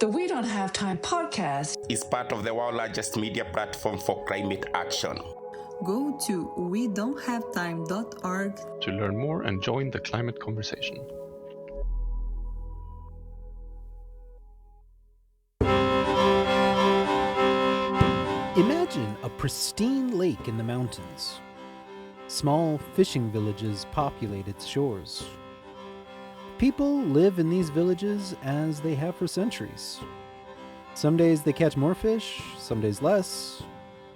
The We Don't Have Time podcast is part of the world's largest media platform for climate action. Go to wedon'thavetime.org to learn more and join the climate conversation. Imagine a pristine lake in the mountains. Small fishing villages populate its shores. People live in these villages as they have for centuries. Some days they catch more fish, some days less,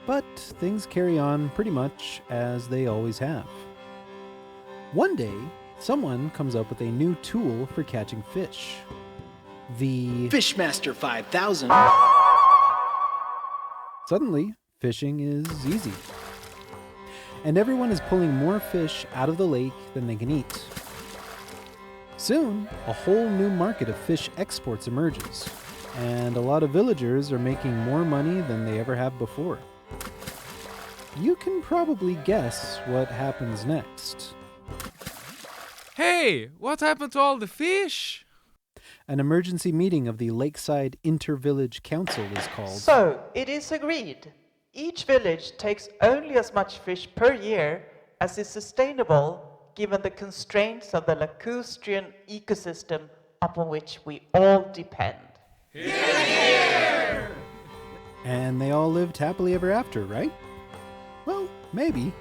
but things carry on pretty much as they always have. One day, someone comes up with a new tool for catching fish. The Fishmaster 5000. Suddenly, fishing is easy. And everyone is pulling more fish out of the lake than they can eat. Soon, a whole new market of fish exports emerges, and a lot of villagers are making more money than they ever have before. You can probably guess what happens next. Hey, what happened to all the fish? An emergency meeting of the Lakeside Inter-Village Council is called. So, it is agreed. Each village takes only as much fish per year as is sustainable given the constraints of the lacustrine ecosystem upon which we all depend. Hear, hear! And they all lived happily ever after, right? Well, maybe.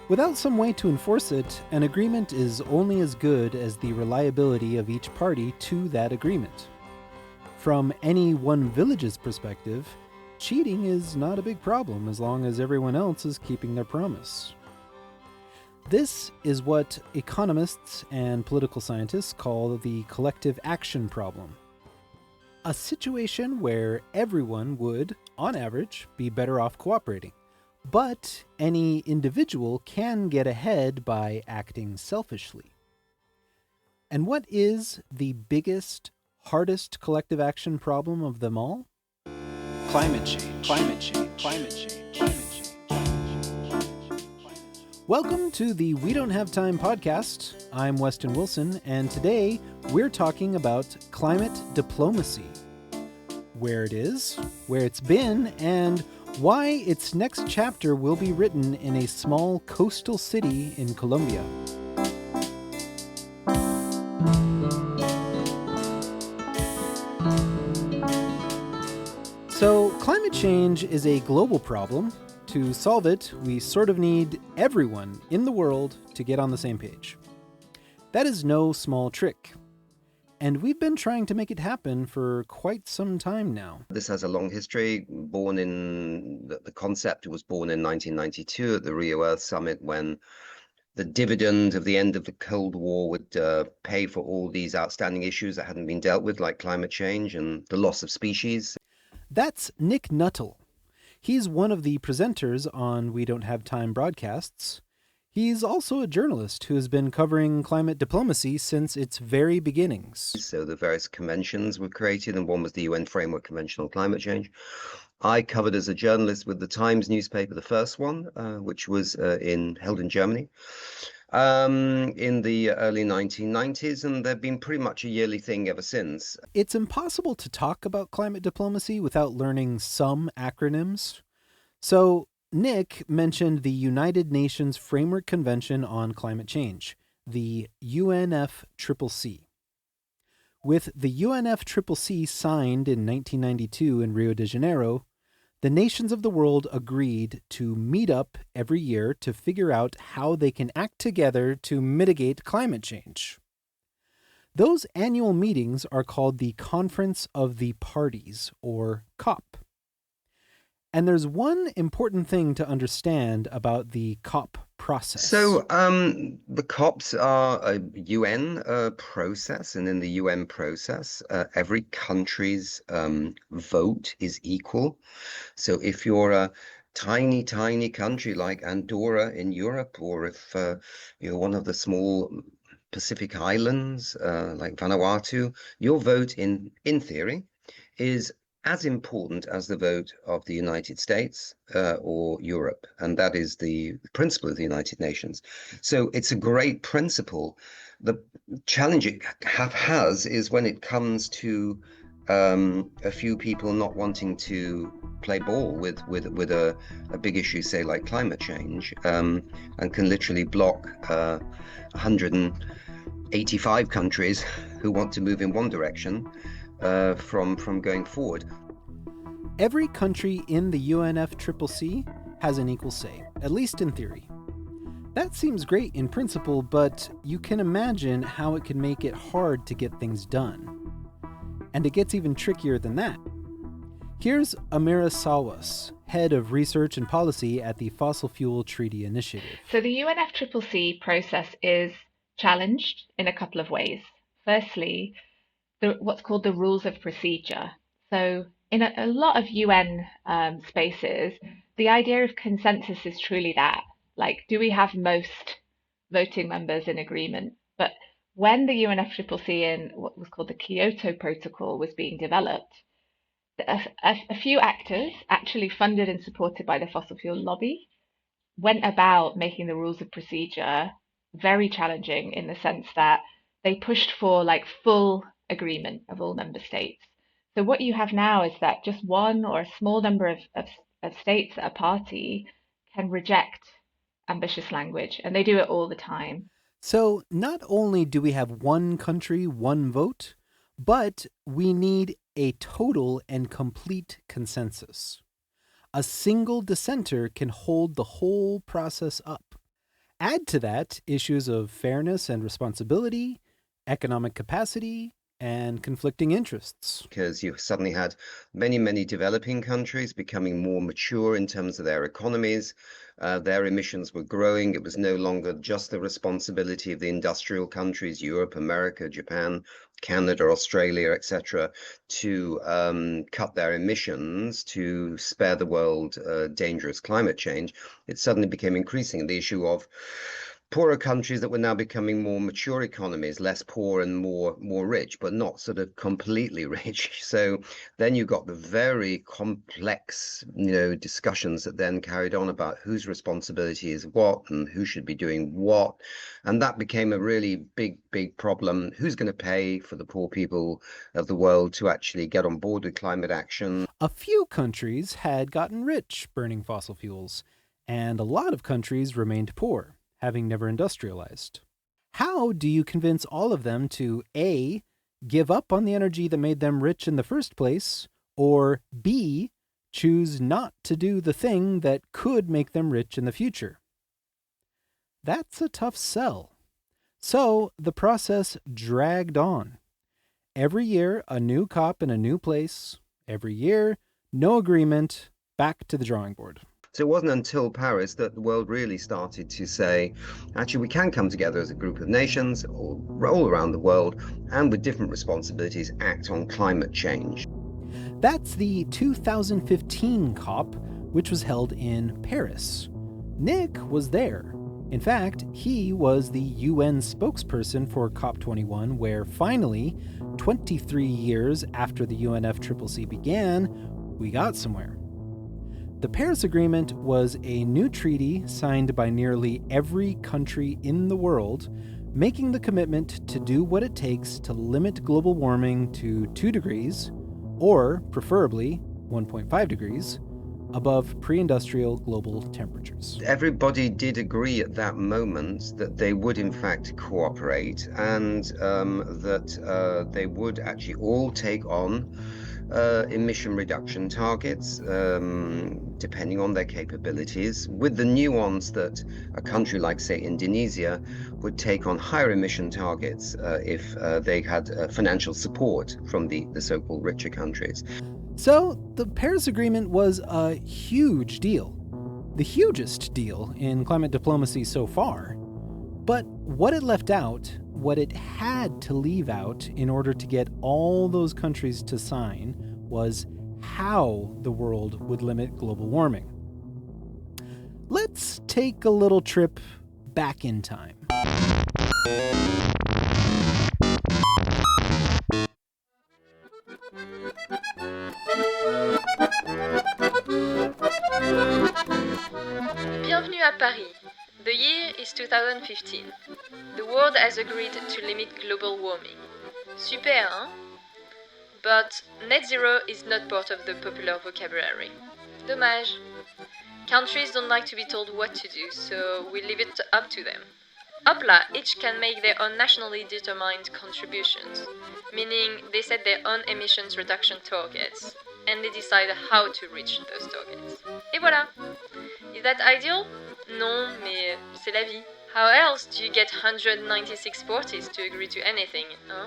Without some way to enforce it, an agreement is only as good as the reliability of each party to that agreement. From any one village's perspective, cheating is not a big problem as long as everyone else is keeping their promise. This is what economists and political scientists call the collective action problem. A situation where everyone would, on average, be better off cooperating. But any individual can get ahead by acting selfishly. And what is the biggest, hardest collective action problem of them all? Climate change. Climate change. Climate change. Climate change. Welcome to the We Don't Have Time podcast. I'm Weston Wilson, and today we're talking about climate diplomacy. Where it is, where it's been, and why its next chapter will be written in a small coastal city in Colombia. So, climate change is a global problem. To solve it, we sort of need everyone in the world to get on the same page. That is no small trick. And we've been trying to make it happen for quite some time now. This has a long history. The concept was born in 1992 at the Rio Earth Summit, when the dividend of the end of the Cold War would pay for all these outstanding issues that hadn't been dealt with, like climate change and the loss of species. That's Nick Nuttall. He's one of the presenters on We Don't Have Time broadcasts. He's also a journalist who has been covering climate diplomacy since its very beginnings. So the various conventions were created, and one was the UN Framework Convention on Climate Change. I covered as a journalist with the Times newspaper, the first one, which was held in Germany in the early 1990s, and they've been pretty much a yearly thing ever since. It's impossible to talk about climate diplomacy without learning some acronyms. So Nick mentioned the United Nations Framework Convention on Climate Change, the UNFCCC. With the UNFCCC signed in 1992 in Rio de Janeiro, the nations of the world agreed to meet up every year to figure out how they can act together to mitigate climate change. Those annual meetings are called the Conference of the Parties, or COP. And there's one important thing to understand about the COP process. So the COPs are a UN process, and in the UN process, every country's vote is equal. So if you're a tiny country like Andorra in Europe, or if you're one of the small Pacific islands like Vanuatu, your vote in theory is as important as the vote of the United States or Europe. And that is the principle of the United Nations. So it's a great principle. The challenge it has is when it comes to a few people not wanting to play ball with a big issue, say like climate change, and can literally block 185 countries who want to move in one direction from going forward. Every country in the UNFCCC has an equal say, at least in theory. That seems great in principle, but you can imagine how it can make it hard to get things done. And it gets even trickier than that. Here's Amira Sawas, head of research and policy at the Fossil Fuel Treaty Initiative. So the UNFCCC process is challenged in a couple of ways. Firstly, what's called the rules of procedure. So in a lot of UN spaces, the idea of consensus is truly that. Like, do we have most voting members in agreement? But when the UNFCCC and what was called the Kyoto Protocol was being developed, a few actors, actually funded and supported by the fossil fuel lobby, went about making the rules of procedure very challenging in the sense that they pushed for like full agreement of all member states. So what you have now is that just one or a small number of states that are party can reject ambitious language, and they do it all the time. So not only do we have one country, one vote, but we need a total and complete consensus. A single dissenter can hold the whole process up. Add to that issues of fairness and responsibility, economic capacity, and conflicting interests. Because you suddenly had many developing countries becoming more mature in terms of their economies. Their emissions were growing. It was no longer just the responsibility of the industrial countries, Europe, America, Japan, Canada, Australia, etc., to cut their emissions to spare the world dangerous climate change. It suddenly became increasing the issue of poorer countries that were now becoming more mature economies, less poor and more rich, but not sort of completely rich. So then you got the very complex, discussions that then carried on about whose responsibility is what and who should be doing what. And that became a really big problem. Who's going to pay for the poor people of the world to actually get on board with climate action? A few countries had gotten rich burning fossil fuels, and a lot of countries remained poor, having never industrialized. How do you convince all of them to A, give up on the energy that made them rich in the first place, or B, choose not to do the thing that could make them rich in the future? That's a tough sell. So the process dragged on. Every year, a new COP in a new place. Every year, no agreement, back to the drawing board. So it wasn't until Paris that the world really started to say, actually, we can come together as a group of nations all around the world and with different responsibilities act on climate change. That's the 2015 COP, which was held in Paris. Nick was there. In fact, he was the UN spokesperson for COP21, where finally, 23 years after the UNFCCC began, we got somewhere. The Paris Agreement was a new treaty signed by nearly every country in the world, making the commitment to do what it takes to limit global warming to 2 degrees, or preferably 1.5 degrees, above pre-industrial global temperatures. Everybody did agree at that moment that they would in fact cooperate and that they would actually all take on emission reduction targets, depending on their capabilities, with the nuance that a country like, say, Indonesia would take on higher emission targets if they had financial support from the so-called richer countries. So the Paris Agreement was a huge deal, the hugest deal in climate diplomacy so far. But what it left out, what it had to leave out in order to get all those countries to sign, was how the world would limit global warming. Let's take a little trip back in time. Bienvenue à Paris. The year is 2015. The world has agreed to limit global warming. Super, hein? but net zero is not part of the popular vocabulary. Dommage. Countries don't like to be told what to do, so we leave it up to them. Hop là, each can make their own nationally determined contributions, meaning they set their own emissions reduction targets, and they decide how to reach those targets. Et voilà! Is that ideal? Non, mais c'est la vie. How else do you get 196 parties to agree to anything, huh?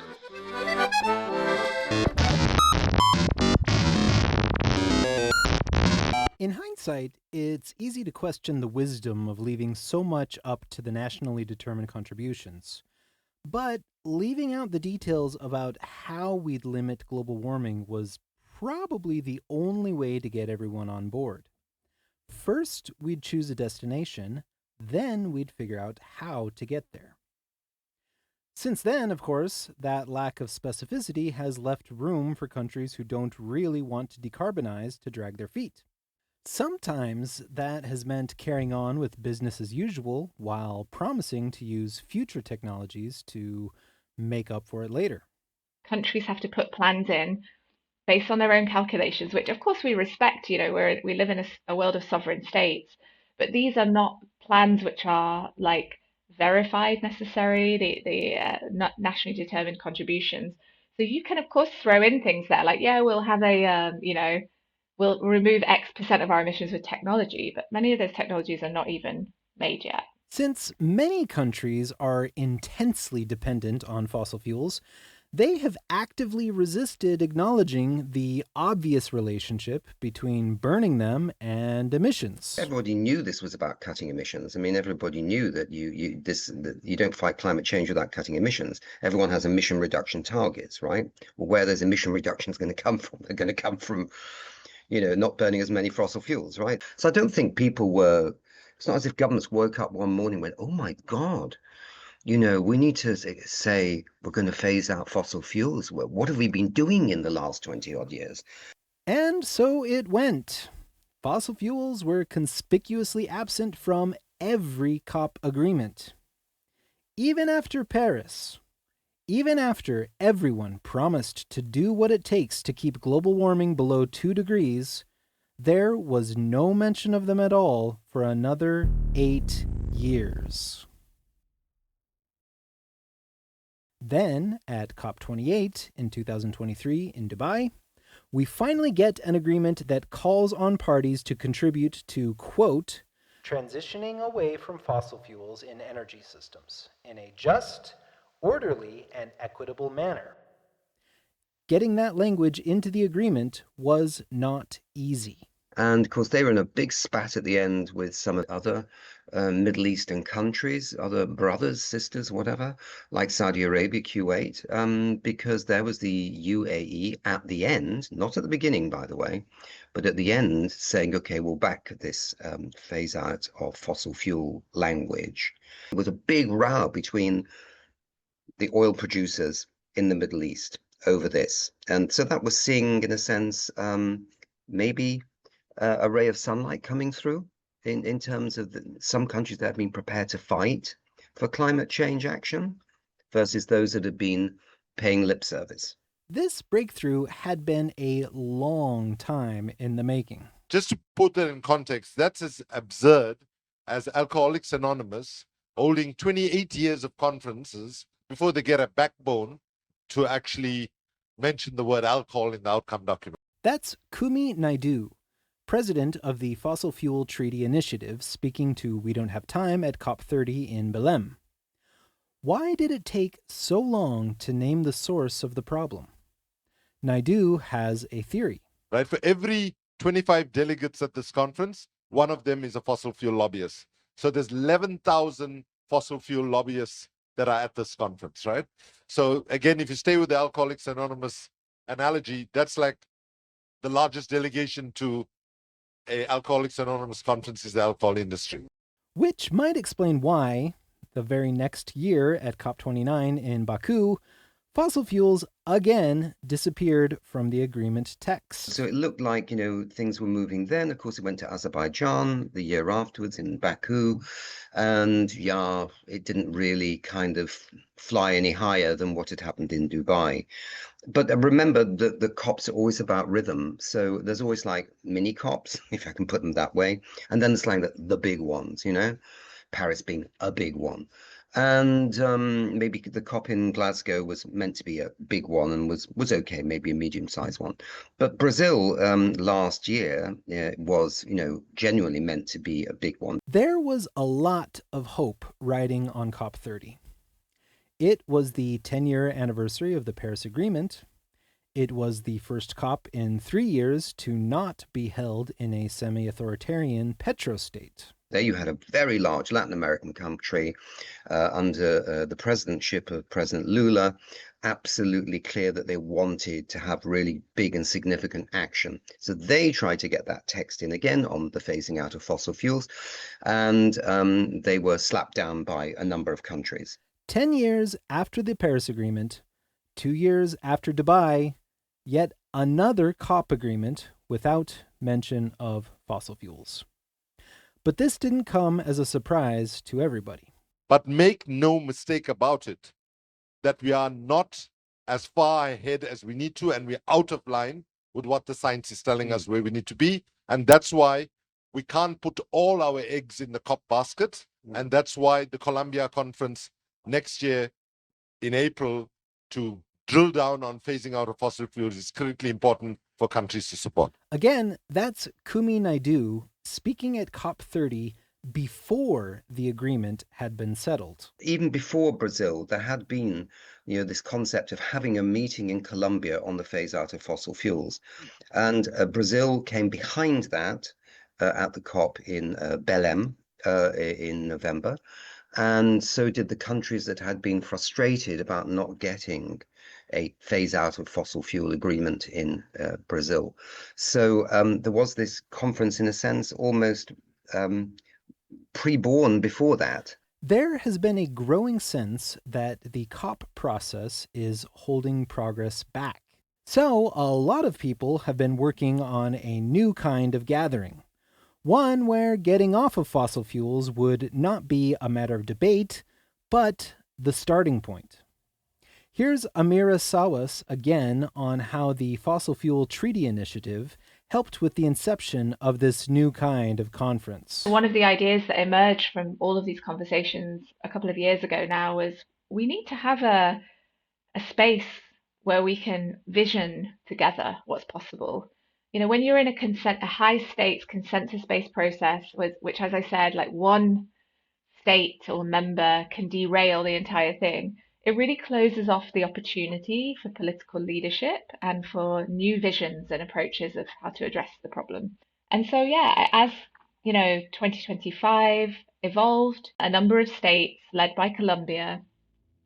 In hindsight, it's easy to question the wisdom of leaving so much up to the nationally determined contributions. But leaving out the details about how we'd limit global warming was probably the only way to get everyone on board. First, we'd choose a destination, then we'd figure out how to get there. Since then, of course, that lack of specificity has left room for countries who don't really want to decarbonize to drag their feet. Sometimes that has meant carrying on with business as usual while promising to use future technologies to make up for it later. Countries have to put plans in based on their own calculations, which of course we respect. We live in a world of sovereign states, but these are not plans which are like verified necessarily. Not nationally determined contributions. So you can of course throw in things there like, yeah, we'll have we'll remove X% of our emissions with technology, but many of those technologies are not even made yet. Since many countries are intensely dependent on fossil fuels, they have actively resisted acknowledging the obvious relationship between burning them and emissions. Everybody knew this was about cutting emissions. I mean, everybody knew that you don't fight climate change without cutting emissions. Everyone has emission reduction targets, right? Well, where those emission reductions going to come from? They're going to come from, not burning as many fossil fuels, right? So I don't think it's not as if governments woke up one morning and went, oh my God, we need to say we're going to phase out fossil fuels. What have we been doing in the last 20 odd years? And so it went. Fossil fuels were conspicuously absent from every COP agreement. Even after Paris, even after everyone promised to do what it takes to keep global warming below 2 degrees, there was no mention of them at all for another 8 years. Then, at COP28 in 2023 in Dubai, we finally get an agreement that calls on parties to contribute to, quote, transitioning away from fossil fuels in energy systems in a just, orderly, and equitable manner. Getting that language into the agreement was not easy. And of course, they were in a big spat at the end with some of the other Middle Eastern countries, other brothers, sisters, whatever, like Saudi Arabia, Kuwait, because there was the UAE at the end, not at the beginning, by the way, but at the end saying, okay, we'll back this phase out of fossil fuel language. There was a big row between the oil producers in the Middle East over this. And so that was seeing, in a sense, maybe a ray of sunlight coming through in terms of some countries that have been prepared to fight for climate change action versus those that have been paying lip service. This breakthrough had been a long time in the making. Just to put that in context, that's as absurd as Alcoholics Anonymous holding 28 years of conferences before they get a backbone to actually mention the word alcohol in the outcome document. That's Kumi Naidoo, president of the Fossil Fuel Treaty Initiative, speaking to We Don't Have Time at COP30 in Belém. Why did it take so long to name the source of the problem? Naidoo has a theory. Right, for every 25 delegates at this conference, one of them is a fossil fuel lobbyist. So there's 11,000 fossil fuel lobbyists that are at this conference, right? So again, if you stay with the Alcoholics Anonymous analogy, that's like the largest delegation to a Alcoholics Anonymous conference is the alcohol industry. Which might explain why, the very next year at COP29 in Baku, Fossil fuels again disappeared from the agreement text. So it looked like, things were moving then. Of course, it went to Azerbaijan the year afterwards in Baku. And yeah, it didn't really kind of fly any higher than what had happened in Dubai. But remember that the COPs are always about rhythm. So there's always like mini COPs, if I can put them that way. And then it's like the big ones, Paris being a big one. And maybe the COP in Glasgow was meant to be a big one and was okay, maybe a medium-sized one. But Brazil last year was, genuinely meant to be a big one. There was a lot of hope riding on COP30. It was the 10-year anniversary of the Paris Agreement. It was the first COP in 3 years to not be held in a semi-authoritarian petrostate. There you had a very large Latin American country under the presidentship of President Lula, absolutely clear that they wanted to have really big and significant action. So they tried to get that text in again on the phasing out of fossil fuels, and they were slapped down by a number of countries. 10 years after the Paris Agreement, 2 years after Dubai, yet another COP agreement without mention of fossil fuels. But this didn't come as a surprise to everybody. But make no mistake about it, that we are not as far ahead as we need to, and we're out of line with what the science is telling us where we need to be. And that's why we can't put all our eggs in the COP basket. And that's why the Colombia conference next year in April to drill down on phasing out of fossil fuels is critically important for countries to support. Again, that's Kumi Naidoo speaking at COP30 before the agreement had been settled. Even before Brazil, there had been, this concept of having a meeting in Colombia on the phase out of fossil fuels. And Brazil came behind that at the COP in Belém in November. And so did the countries that had been frustrated about not getting a phase out of fossil fuel agreement in Brazil. So there was this conference, in a sense, almost pre-born before that. There has been a growing sense that the COP process is holding progress back. So a lot of people have been working on a new kind of gathering. One where getting off of fossil fuels would not be a matter of debate, but the starting point. Here's Amira Sawas again on how the Fossil Fuel Treaty Initiative helped with the inception of this new kind of conference. One of the ideas that emerged from all of these conversations a couple of years ago now was we need to have a space where we can vision together what's possible. When you're in a high stakes consensus-based process, which, as I said, like one state or member can derail the entire thing, it really closes off the opportunity for political leadership and for new visions and approaches of how to address the problem. And so, as 2025 evolved, a number of states led by Colombia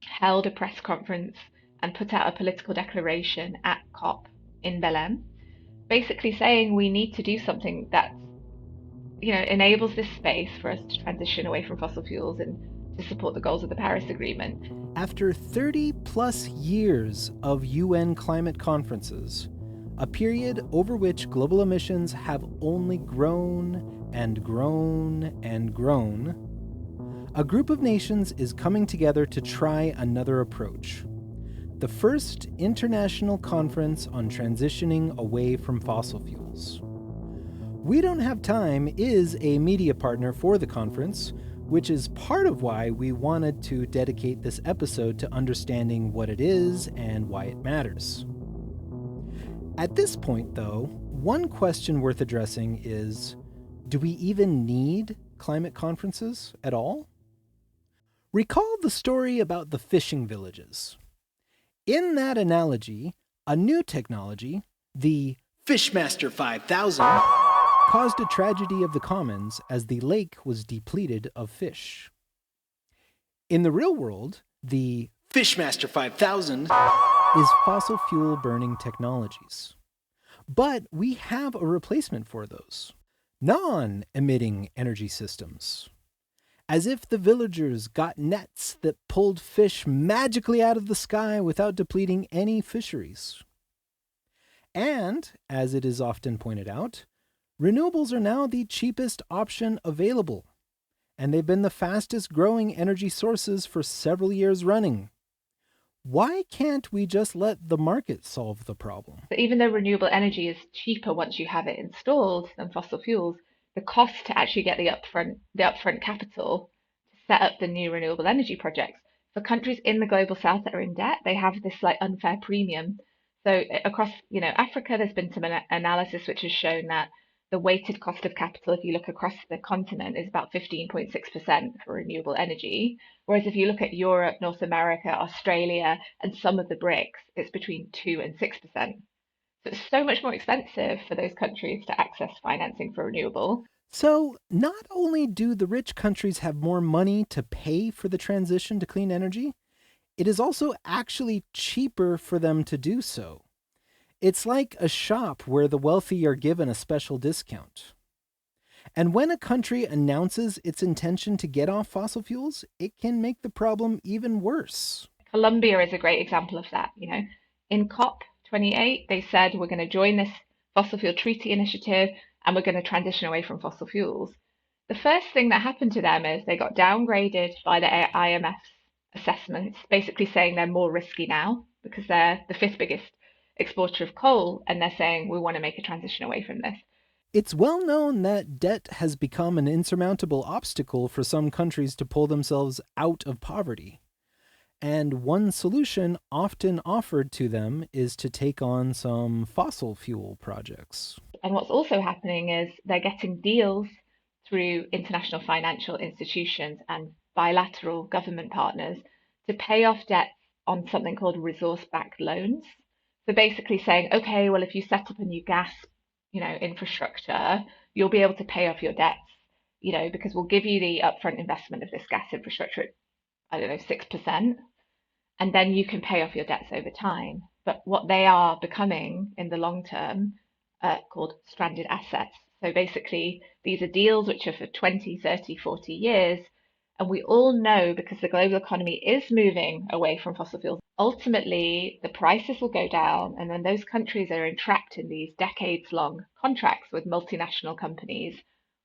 held a press conference and put out a political declaration at COP in Belém, basically saying we need to do something that enables this space for us to transition away from fossil fuels and to support the goals of the Paris Agreement. After 30 plus years of UN climate conferences, a period over which global emissions have only grown and grown and grown, a group of nations is coming together to try another approach. The first international conference on transitioning away from fossil fuels. We Don't Have Time is a media partner for the conference, which is part of why we wanted to dedicate this episode to understanding what it is and why it matters. At this point, though, one question worth addressing is, do we even need climate conferences at all? Recall the story about the fishing villages. In that analogy, a new technology, the Fishmaster 5000, caused a tragedy of the commons as the lake was depleted of fish. In the real world, the Fishmaster 5000 is fossil fuel burning technologies. But we have a replacement for those. Non-emitting energy systems. as if the villagers got nets that pulled fish magically out of the sky without depleting any fisheries. And, as it is often pointed out, renewables are now the cheapest option available, and they've been the fastest growing energy sources for several years running. Why can't we just let the market solve the problem? So even though renewable energy is cheaper once you have it installed than fossil fuels, the cost to actually get the upfront capital to set up the new renewable energy projects, for countries in the global south that are in debt, they have this like unfair premium. So across, Africa, there's been some analysis which has shown that the weighted cost of capital, if you look across the continent, is about 15.6% for renewable energy. Whereas if you look at Europe, North America, Australia, and some of the BRICS, it's between 2 and 6%. So it's so much more expensive for those countries to access financing for renewable. So not only do the rich countries have more money to pay for the transition to clean energy, it is also actually cheaper for them to do so. It's like a shop where the wealthy are given a special discount. And when a country announces its intention to get off fossil fuels, it can make the problem even worse. Colombia is a great example of that. In COP28, they said we're going to join this fossil fuel treaty initiative and we're going to transition away from fossil fuels. The first thing that happened to them is they got downgraded by the IMF's assessments, basically saying they're more risky now because they're the fifth biggest exporter of coal, and they're saying we want to make a transition away from this. It's well known that debt has become an insurmountable obstacle for some countries to pull themselves out of poverty. And one solution often offered to them is to take on some fossil fuel projects. And what's also happening is they're getting deals through international financial institutions and bilateral government partners to pay off debts on something called resource-backed loans. So basically saying, okay, well, if you set up a new gas, infrastructure, you'll be able to pay off your debts, because we'll give you the upfront investment of this gas infrastructure at, 6%, and then you can pay off your debts over time. But what they are becoming in the long term are called stranded assets. So basically, these are deals which are for 20, 30, 40 years. And we all know, because the global economy is moving away from fossil fuels, ultimately the prices will go down, and then those countries are entrapped in these decades-long contracts with multinational companies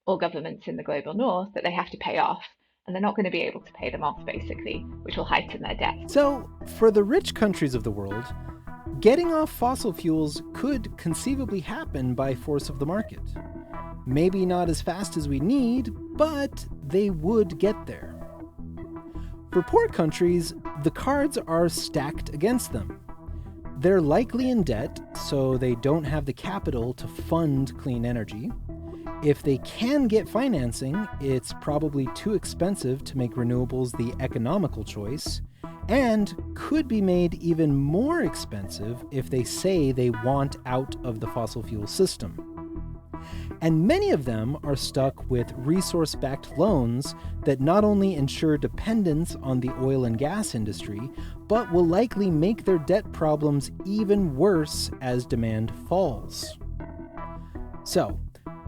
or governments in the global north that they have to pay off, and they're not going to be able to pay them off, basically, which will heighten their debt. So, for the rich countries of the world, getting off fossil fuels could conceivably happen by force of the market. Maybe not as fast as we need, but they would get there. For poor countries, the cards are stacked against them. They're likely in debt, so they don't have the capital to fund clean energy. If they can get financing, it's probably too expensive to make renewables the economical choice, and could be made even more expensive if they say they want out of the fossil fuel system. And many of them are stuck with resource-backed loans that not only ensure dependence on the oil and gas industry, but will likely make their debt problems even worse as demand falls. So,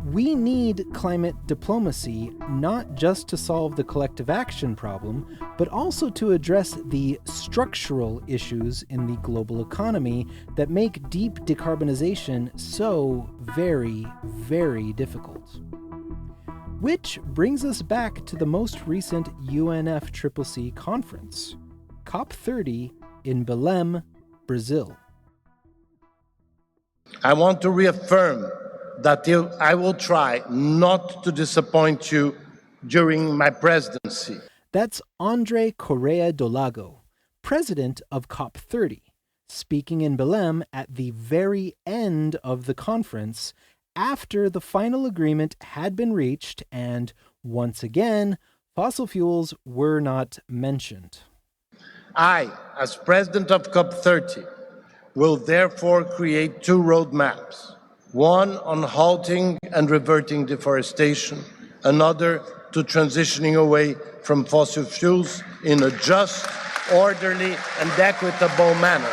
we need climate diplomacy not just to solve the collective action problem, but also to address the structural issues in the global economy that make deep decarbonization so very, very difficult. Which brings us back to the most recent UNFCCC conference, COP30 in Belém, Brazil. I want to reaffirm that I will try not to disappoint you during my presidency. That's André Correa do Lago, president of COP30, speaking in Belém at the very end of the conference after the final agreement had been reached and, once again, fossil fuels were not mentioned. I, as president of COP30, will therefore create two roadmaps. One on halting and reverting deforestation, another to transitioning away from fossil fuels in a just, orderly, and equitable manner.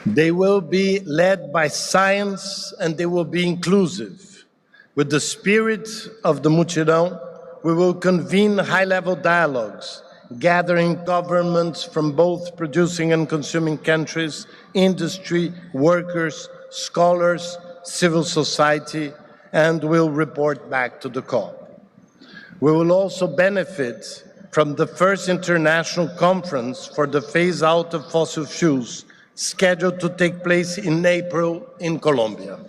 They will be led by science and they will be inclusive, with the spirit of the Mutirão, we will convene high-level dialogues, gathering governments from both producing and consuming countries, industry, workers, scholars, civil society, and will report back to the COP. We will also benefit from the first international conference for the phase-out of fossil fuels, scheduled to take place in April in Colombia.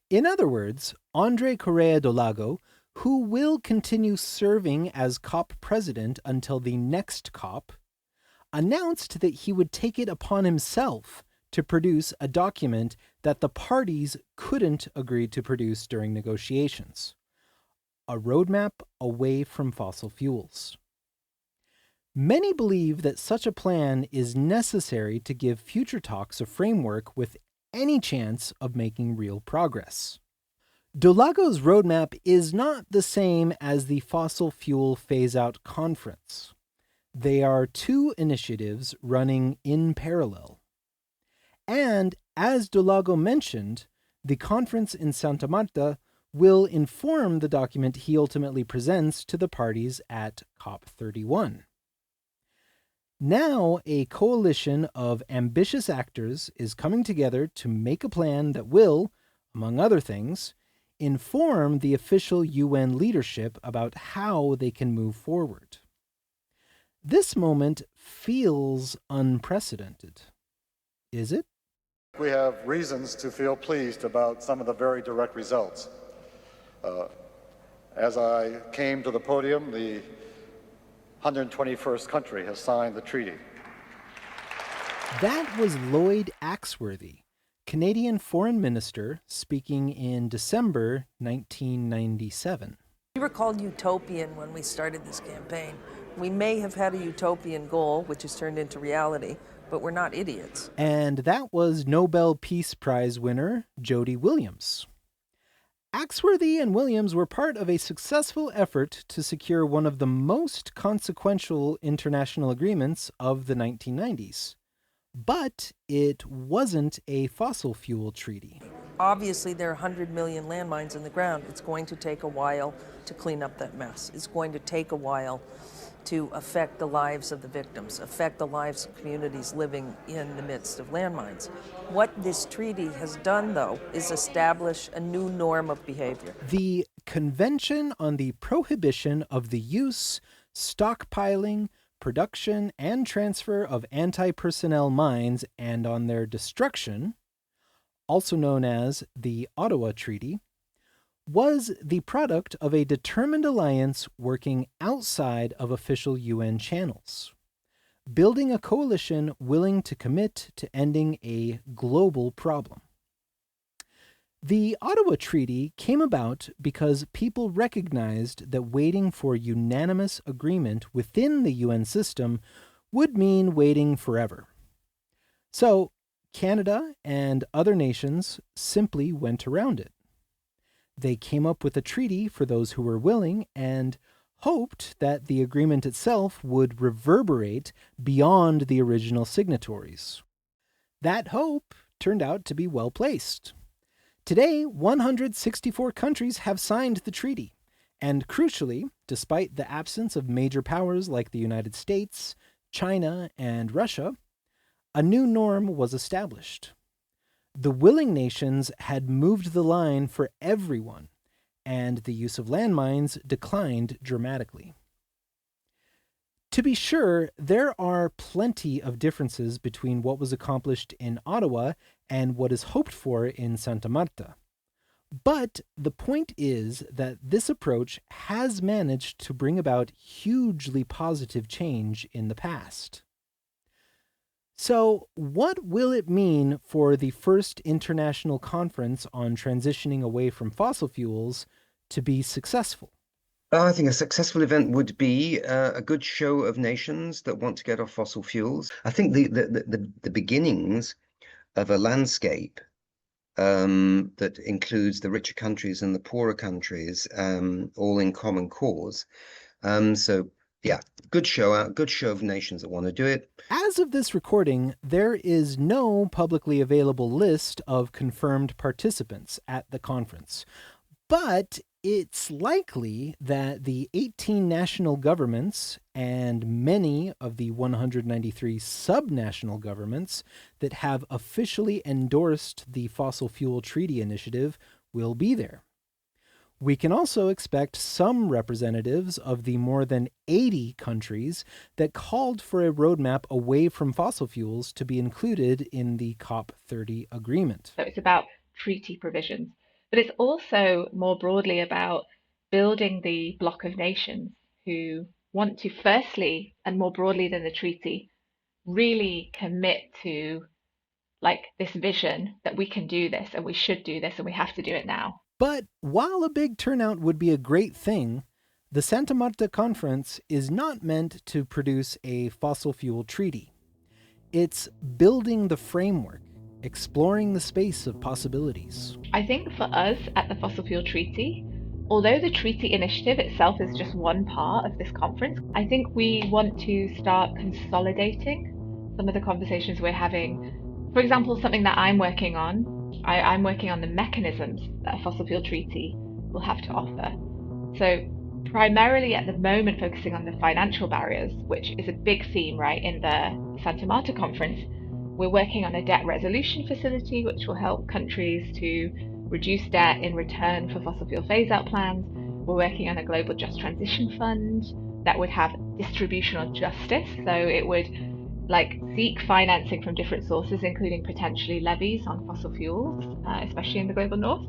In other words, André Correa do Lago, who will continue serving as COP president until the next COP, announced that he would take it upon himself to produce a document that the parties couldn't agree to produce during negotiations: a roadmap away from fossil fuels. Many believe that such a plan is necessary to give future talks a framework with any chance of making real progress. Do Lago's roadmap is not the same as the Fossil Fuel Phase-Out Conference. They are two initiatives running in parallel. And, as Do Lago mentioned, the conference in Santa Marta will inform the document he ultimately presents to the parties at COP31. Now, a coalition of ambitious actors is coming together to make a plan that will, among other things, inform the official UN leadership about how they can move forward. This moment feels unprecedented. Is it? We have reasons to feel pleased about some of the very direct results. As I came to the podium, the 121st country has signed the treaty. That was Lloyd Axworthy, Canadian Foreign Minister, speaking in December 1997. We were called utopian when we started this campaign. We may have had a utopian goal, which has turned into reality, but we're not idiots. And that was Nobel Peace Prize winner Jody Williams. Axworthy and Williams were part of a successful effort to secure one of the most consequential international agreements of the 1990s. But it wasn't a fossil fuel treaty. Obviously, there are 100 million landmines in the ground. It's going to take a while to clean up that mess. It's going to take a while to affect the lives of the victims, affect the lives of communities living in the midst of landmines. What this treaty has done, though, is establish a new norm of behavior. The Convention on the Prohibition of the Use, Stockpiling, Production, and Transfer of Anti-Personnel Mines and on their Destruction, also known as the Ottawa Treaty, was the product of a determined alliance working outside of official UN channels, building a coalition willing to commit to ending a global problem. The Ottawa Treaty came about because people recognized that waiting for unanimous agreement within the UN system would mean waiting forever. So, Canada and other nations simply went around it. They came up with a treaty for those who were willing and hoped that the agreement itself would reverberate beyond the original signatories. That hope turned out to be well placed. Today, 164 countries have signed the treaty, and crucially, despite the absence of major powers like the United States, China, and Russia, a new norm was established. The willing nations had moved the line for everyone, and the use of landmines declined dramatically. To be sure, there are plenty of differences between what was accomplished in Ottawa and what is hoped for in Santa Marta. But the point is that this approach has managed to bring about hugely positive change in the past. So, what will it mean for the first international conference on transitioning away from fossil fuels to be successful? I think a successful event would be a good show of nations that want to get off fossil fuels. I think the beginnings of a landscape that includes the richer countries and the poorer countries, all in common cause. So, yeah, good show of nations that want to do it. As of this recording, there is no publicly available list of confirmed participants at the conference. But it's likely that the 18 national governments and many of the 193 subnational governments that have officially endorsed the Fossil Fuel Treaty Initiative will be there. We can also expect some representatives of the more than 80 countries that called for a roadmap away from fossil fuels to be included in the COP30 agreement. So it's about treaty provisions, but it's also more broadly about building the bloc of nations who want to, firstly, and more broadly than the treaty, really commit to this vision that we can do this and we should do this and we have to do it now. But while a big turnout would be a great thing, the Santa Marta Conference is not meant to produce a fossil fuel treaty. It's building the framework, exploring the space of possibilities. I think for us at the Fossil Fuel Treaty, although the treaty initiative itself is just one part of this conference, I think we want to start consolidating some of the conversations we're having. For example, something that I'm working on, I'm working on the mechanisms that a fossil fuel treaty will have to offer. So primarily at the moment focusing on the financial barriers, which is a big theme, right, in the Santa Marta Conference. We're working on a debt resolution facility, which will help countries to reduce debt in return for fossil fuel phase-out plans. We're working on a global just transition fund that would have distributional justice, so it would seek financing from different sources, including potentially levies on fossil fuels, especially in the global north,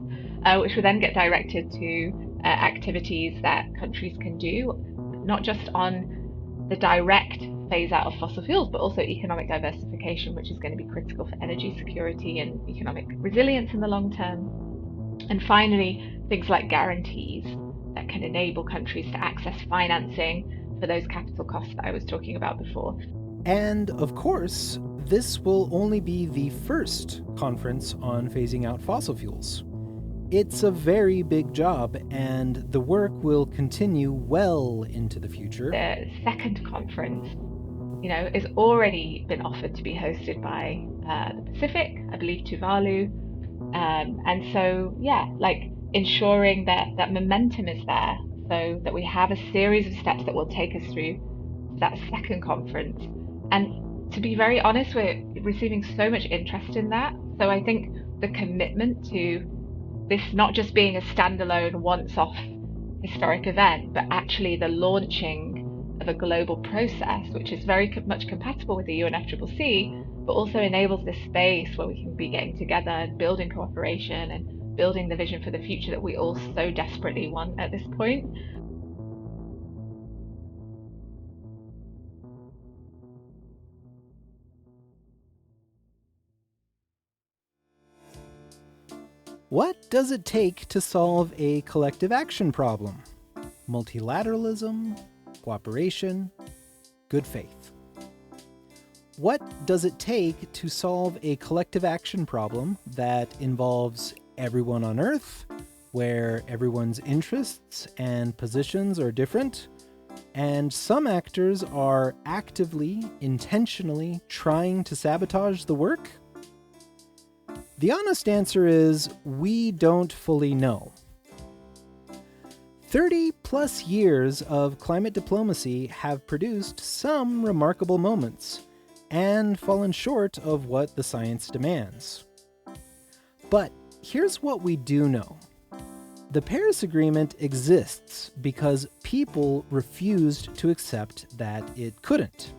which would then get directed to activities that countries can do, not just on the direct phase out of fossil fuels, but also economic diversification, which is going to be critical for energy security and economic resilience in the long term. And finally, things like guarantees that can enable countries to access financing for those capital costs that I was talking about before. And of course, this will only be the first conference on phasing out fossil fuels. It's a very big job, and the work will continue well into the future. The second conference, is already been offered to be hosted by the Pacific, I believe Tuvalu. And so, ensuring that momentum is there so that we have a series of steps that will take us through that second conference. And to be very honest, we're receiving so much interest in that. So I think the commitment to this not just being a standalone once-off historic event, but actually the launching of a global process, which is very much compatible with the UNFCCC, but also enables this space where we can be getting together and building cooperation and building the vision for the future that we all so desperately want at this point. What does it take to solve a collective action problem? Multilateralism, cooperation, good faith. What does it take to solve a collective action problem that involves everyone on Earth, where everyone's interests and positions are different, and some actors are actively, intentionally trying to sabotage the work? The honest answer is, we don't fully know. 30 plus years of climate diplomacy have produced some remarkable moments and fallen short of what the science demands. But here's what we do know. The Paris Agreement exists because people refused to accept that it couldn't.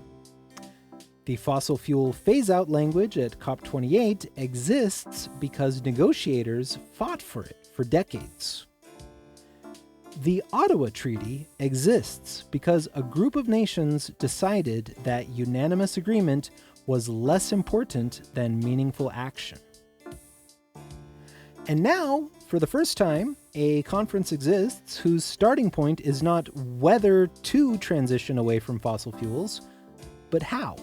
The fossil fuel phase-out language at COP28 exists because negotiators fought for it for decades. The Ottawa Treaty exists because a group of nations decided that unanimous agreement was less important than meaningful action. And now, for the first time, a conference exists whose starting point is not whether to transition away from fossil fuels, but how.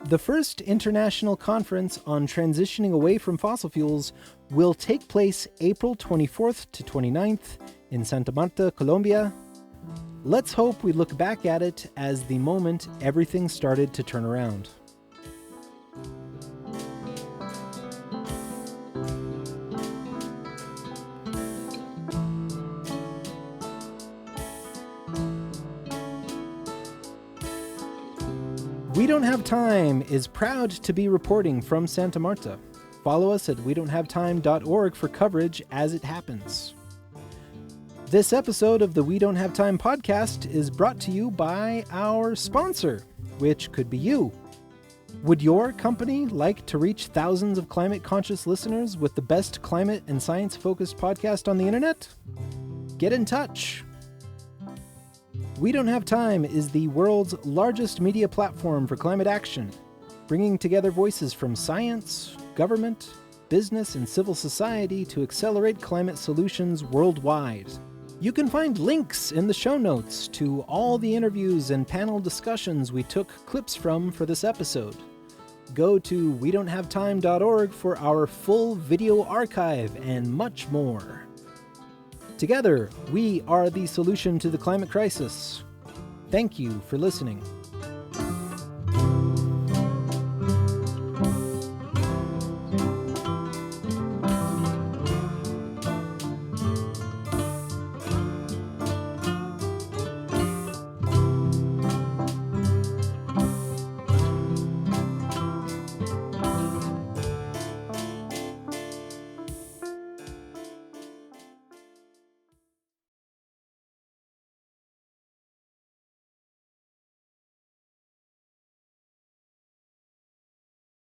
The first international conference on transitioning away from fossil fuels will take place April 24th to 29th in Santa Marta, Colombia. Let's hope we look back at it as the moment everything started to turn around. We Don't Have Time is proud to be reporting from Santa Marta. Follow us at wedon'thavetime.org for coverage as it happens. This episode of the We Don't Have Time podcast is brought to you by our sponsor, which could be you. Would your company like to reach thousands of climate-conscious listeners with the best climate and science-focused podcast on the internet? Get in touch. We Don't Have Time is the world's largest media platform for climate action, bringing together voices from science, government, business, and civil society to accelerate climate solutions worldwide. You can find links in the show notes to all the interviews and panel discussions we took clips from for this episode. Go to wedon'thavetime.org for our full video archive and much more. Together, we are the solution to the climate crisis. Thank you for listening.